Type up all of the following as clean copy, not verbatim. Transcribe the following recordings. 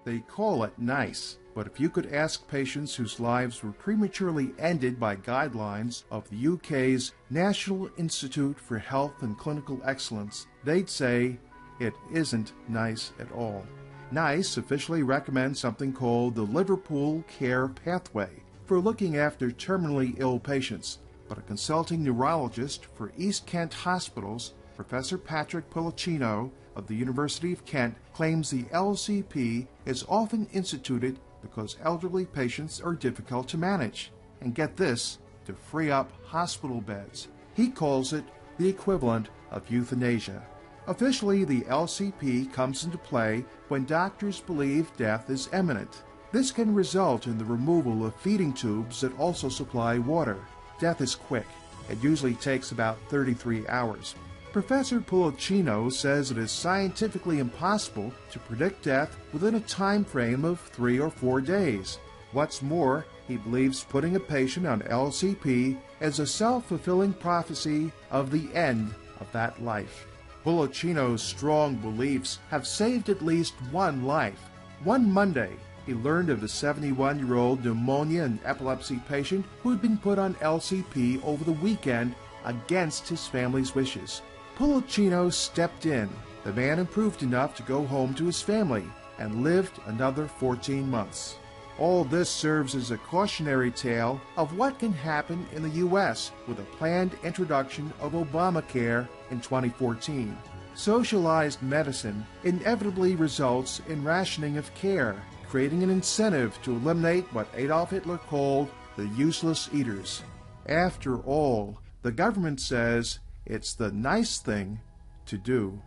They call it nice, but if you could ask patients whose lives were prematurely ended by guidelines of the UK's National Institute for Health and Clinical Excellence, they'd say it isn't nice at all. NICE officially recommends something called the Liverpool Care Pathway for looking after terminally ill patients, but a consulting neurologist for East Kent Hospitals, Professor Patrick Pulicino of the University of Kent, claims the LCP is often instituted because elderly patients are difficult to manage, and get this, to free up hospital beds. He calls it the equivalent of euthanasia. Officially, the LCP comes into play when doctors believe death is imminent. This can result in the removal of feeding tubes that also supply water. Death is quick. It usually takes about 33 hours. Professor Pulicino says it is scientifically impossible to predict death within a time frame of 3 or 4 days. What's more, he believes putting a patient on LCP is a self-fulfilling prophecy of the end of that life. Pulicino's strong beliefs have saved at least one life. One Monday, he learned of a 71-year-old pneumonia and epilepsy patient who had been put on LCP over the weekend against his family's wishes. Pulicino stepped in. The man improved enough to go home to his family and lived another 14 months. All this serves as a cautionary tale of what can happen in the U.S. with a planned introduction of Obamacare in 2014. Socialized medicine inevitably results in rationing of care, creating an incentive to eliminate what Adolf Hitler called the useless eaters. After all, the government says it's the nice thing to do.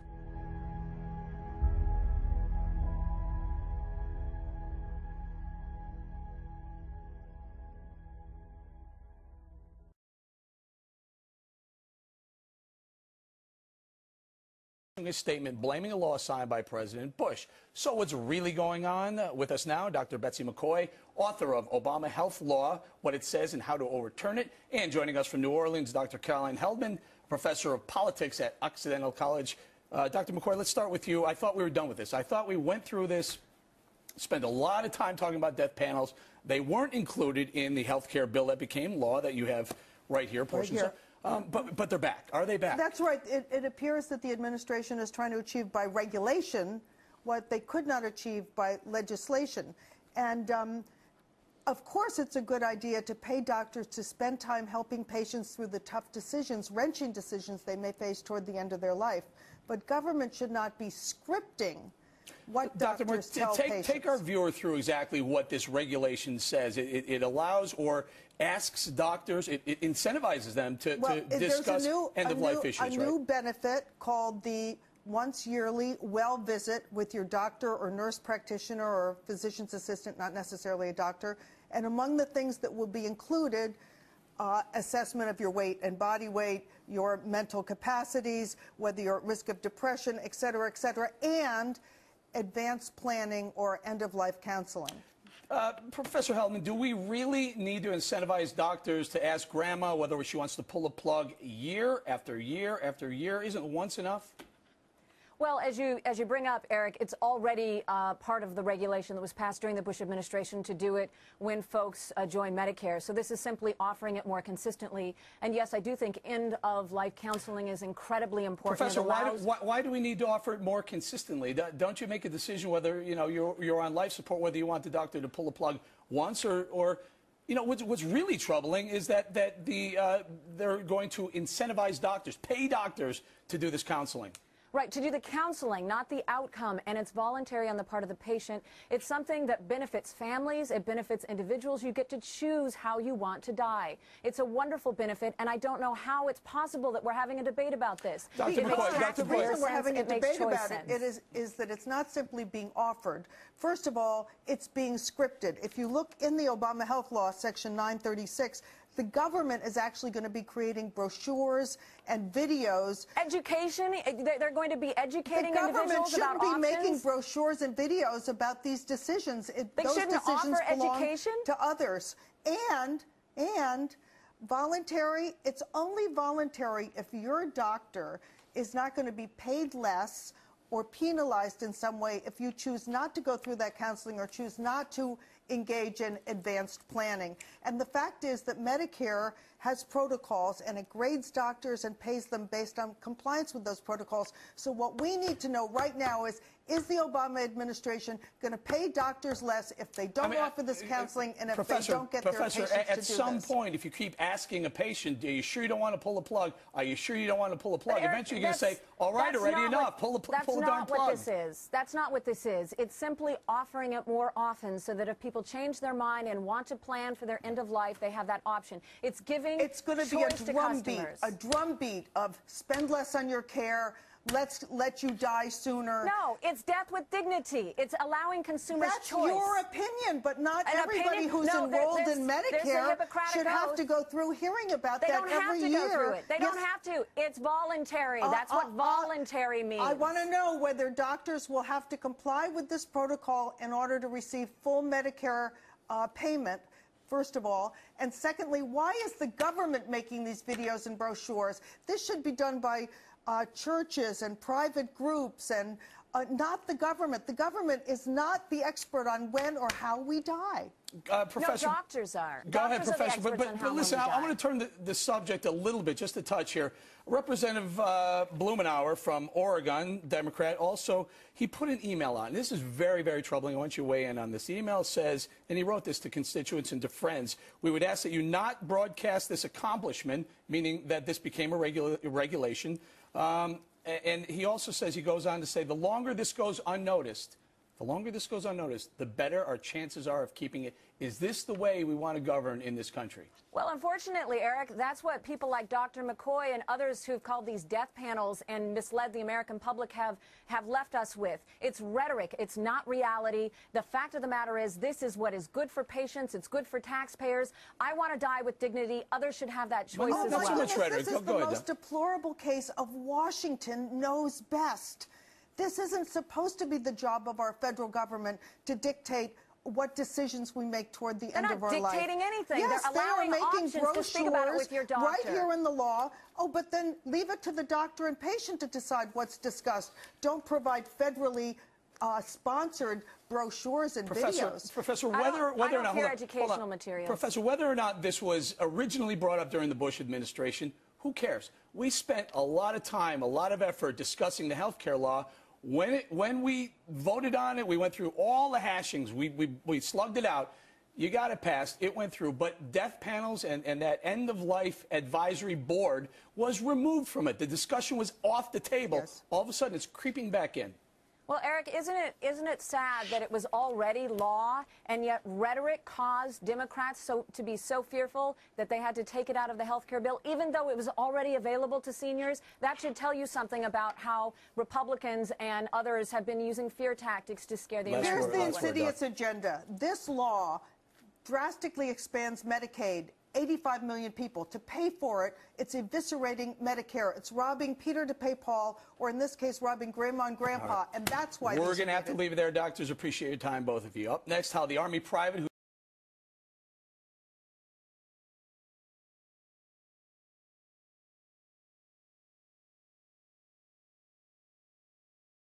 A statement blaming a law signed by President Bush. So what's really going on? With us now, Dr. Betsy McCoy, author of Obama Health Law, What It Says and How to Overturn It. And joining us from New Orleans, Dr. Caroline Heldman, professor of politics at Occidental College. Dr. McCoy, let's start with you. I thought we were done with this. I thought we went through this, spent a lot of time talking about death panels. They weren't included in the health care bill that became law that you have right here, portions of. But they're back. Are they back? That's right. It appears that the administration is trying to achieve by regulation what they could not achieve by legislation. And of course, it's a good idea to pay doctors to spend time helping patients through the tough decisions, wrenching decisions they may face toward the end of their life. But government should not be scripting what doctors tell patients. Take our viewer through exactly what this regulation says. It allows or asks doctors, it incentivizes them to discuss end-of-life issues, right? A new benefit called the once yearly well visit with your doctor or nurse practitioner or physician's assistant, not necessarily a doctor. And among the things that will be included, assessment of your weight and body weight, your mental capacities, whether you're at risk of depression, et cetera, and advanced planning or end-of-life counseling. Professor Heldman, do we really need to incentivize doctors to ask grandma whether she wants to pull a plug year after year after year? Isn't once enough? Well, as you bring up, Eric, it's already part of the regulation that was passed during the Bush administration to do it when folks join Medicare. So this is simply offering it more consistently. And yes, I do think end-of-life counseling is incredibly important. Professor, why do we need to offer it more consistently? Don't you make a decision whether you're on life support, whether you want the doctor to pull a plug once or what's really troubling is that they're going to incentivize doctors, pay doctors to do this counseling. Right, to do the counseling, not the outcome, and it's voluntary on the part of the patient. It's something that benefits families, it benefits individuals. You get to choose how you want to die. It's a wonderful benefit, and I don't know how it's possible that we're having a debate about this. The reason we're having a debate about it is that it's not simply being offered. First of all, it's being scripted. If you look in the Obama Health Law, Section 936, the government is actually going to be creating brochures and videos. Education? They're going to be educating individuals about options? The government shouldn't be making brochures and videos about these decisions. They shouldn't offer education? To others. And voluntary, it's only voluntary if your doctor is not going to be paid less or penalized in some way if you choose not to go through that counseling or choose not to engage in advanced planning. And the fact is that Medicare has protocols, and it grades doctors and pays them based on compliance with those protocols. So what we need to know right now is the Obama administration going to pay doctors less if they don't offer this counseling and if they don't get their patients to do this? At some point, if you keep asking a patient, are you sure you don't want to pull a plug? Are you sure you don't want to pull a plug? Eventually you're going to say, all right, already enough, pull the darn plug. That's not what this is. That's not what this is. It's simply offering it more often so that if people change their mind and want to plan for their end of life, they have that option. It's giving It's going to be a drumbeat of spend less on your care, let's let you die sooner. No, it's death with dignity. It's allowing consumers That's choice. your opinion, but not everybody who's enrolled in Medicare should have to go through hearing about that every year. They don't have to go through it. They don't have to. It's voluntary. That's what voluntary means. I want to know whether doctors will have to comply with this protocol in order to receive full Medicare payment, first of all. And secondly, why is the government making these videos and brochures? This should be done by churches and private groups and not the government. The government is not the expert on when or how we die. Professor, no, doctors are. Go ahead, Professor. But listen, I want to turn the subject a little bit, just a touch here. Representative Blumenauer from Oregon, Democrat, also, he put an email out. And this is very, very troubling. I want you to weigh in on this. The email says, and he wrote this to constituents and to friends, we would ask that you not broadcast this accomplishment, meaning that this became a regulation. And he also says, he goes on to say, the longer this goes unnoticed, the better our chances are of keeping it. Is this the way we want to govern in this country? Well, unfortunately, Eric, that's what people like Dr. McCoy and others who've called these death panels and misled the American public have left us with. It's rhetoric. It's not reality. The fact of the matter is this is what is good for patients. It's good for taxpayers. I want to die with dignity. Others should have that choice as well. This is the most deplorable case of Washington knows best. This isn't supposed to be the job of our federal government to dictate what decisions we make toward the end of our life. They're not dictating anything. Yes, they're allowing they are making options to speak about it with your doctor. Right here in the law. Oh, but then leave it to the doctor and patient to decide what's discussed. Don't provide federally sponsored brochures and videos. Professor, whether or not educational materials. Professor, whether or not this was originally brought up during the Bush administration, who cares? We spent a lot of time, a lot of effort discussing the health care law. When we voted on it, we went through all the hashings. We slugged it out. You got it passed. It went through. But death panels and that end-of-life advisory board was removed from it. The discussion was off the table. Yes. All of a sudden, it's creeping back in. Well, Eric, isn't it sad that it was already law, and yet rhetoric caused Democrats to be so fearful that they had to take it out of the health care bill, even though it was already available to seniors? That should tell you something about how Republicans and others have been using fear tactics to scare the American public. Here's the insidious agenda. This law drastically expands Medicaid. 85 million people. To pay for it, it's eviscerating Medicare. It's robbing Peter to pay Paul, or in this case, robbing Grandma and Grandpa. And that's why we're going to have to leave it there. Doctors, appreciate your time, both of you. Up next, how the Army private who